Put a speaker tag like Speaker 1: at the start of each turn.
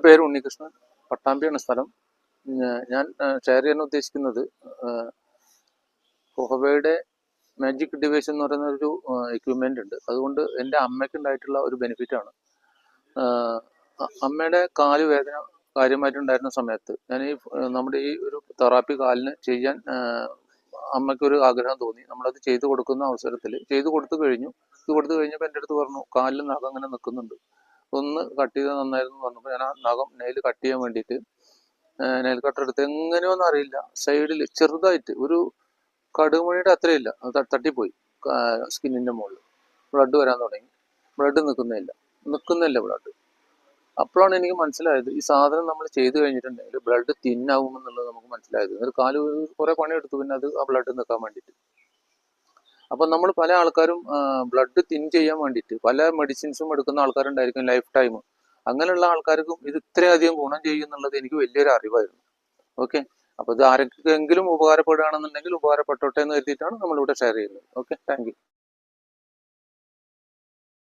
Speaker 1: പേര് ഉണ്ണികൃഷ്ണൻ, പട്ടാമ്പിയാണ് സ്ഥലം. ഞാൻ ഷെയർ ചെയ്യാൻ ഉദ്ദേശിക്കുന്നത് ഹുവയുടെ മാജിക് ഡിവൈസ് എന്ന് പറയുന്ന ഒരു എക്യുപ്മെൻ്റ് ഉണ്ട്. അതുകൊണ്ട് എൻ്റെ അമ്മയ്ക്ക് ഉണ്ടായിട്ടുള്ള ഒരു ബെനിഫിറ്റാണ്. അമ്മയുടെ കാല് വേദന കാര്യമായിട്ടുണ്ടായിരുന്ന സമയത്ത് ഞാൻ നമ്മുടെ ഈ ഒരു തെറാപ്പി കാലിന് ചെയ്യാൻ അമ്മയ്ക്കൊരു ആഗ്രഹം തോന്നി. നമ്മളത് ചെയ്തു കൊടുക്കുന്ന അവസരത്തിൽ ചെയ്തു കൊടുത്തു കഴിഞ്ഞപ്പോൾ എൻ്റെ അടുത്ത് പറഞ്ഞു, കാലിൽ നഖം അങ്ങനെ നിൽക്കുന്നുണ്ട്, ഒന്ന് കട്ട് ചെയ്താൽ നന്നായിരുന്നു പറഞ്ഞപ്പോൾ ഞാൻ ആ നഖം നെയിൽ കട്ട് ചെയ്യാൻ വേണ്ടിയിട്ട് നെയിൽ കട്ടർ എടുത്ത് എങ്ങനെയൊന്നും അറിയില്ല സൈഡിൽ ചെറുതായിട്ട് ഒരു കടുകുമണിയുടെ അത്രയില്ല, അത് തട്ടിപ്പോയി സ്കിന്നിൻ്റെ മുകളിൽ ബ്ലഡ് വരാൻ തുടങ്ങി. ബ്ലഡ് നിൽക്കുന്നില്ല ബ്ലഡ്. അപ്പോഴാണ് എനിക്ക് മനസ്സിലായത് ഈ സാധനം നമ്മൾ ചെയ്തു കഴിഞ്ഞിട്ടുണ്ടെങ്കിൽ ബ്ലഡ് തിന്നാവുമെന്നുള്ളത് നമുക്ക് മനസ്സിലായത്. ഒരു കാല് കുറേ പണിയെടുത്തു പിന്നെ അത് ആ ബ്ലഡ് നിൽക്കാൻ വേണ്ടിയിട്ട്. അപ്പം നമ്മൾ പല ആൾക്കാരും ബ്ലഡ് തിൻ ചെയ്യാൻ വേണ്ടിയിട്ട് പല മെഡിസിൻസും എടുക്കുന്ന ആൾക്കാരുണ്ടായിരിക്കും ലൈഫ് ടൈം. അങ്ങനെയുള്ള ആൾക്കാർക്കും ഇത് ഇത്രയധികം ഗുണം ചെയ്യുന്നുള്ളത് എനിക്ക് വലിയൊരു അറിവായിരുന്നു. ഓക്കെ, അപ്പോൾ ഇത് ആർക്കെങ്കിലും ഉപകാരപ്പെടുകയാണെന്നുണ്ടെങ്കിൽ ഉപകാരപ്പെട്ടോട്ടെ എന്ന് കരുതിയിട്ടാണ് നമ്മളിവിടെ ഷെയർ ചെയ്യുന്നത്. Okay, thank you.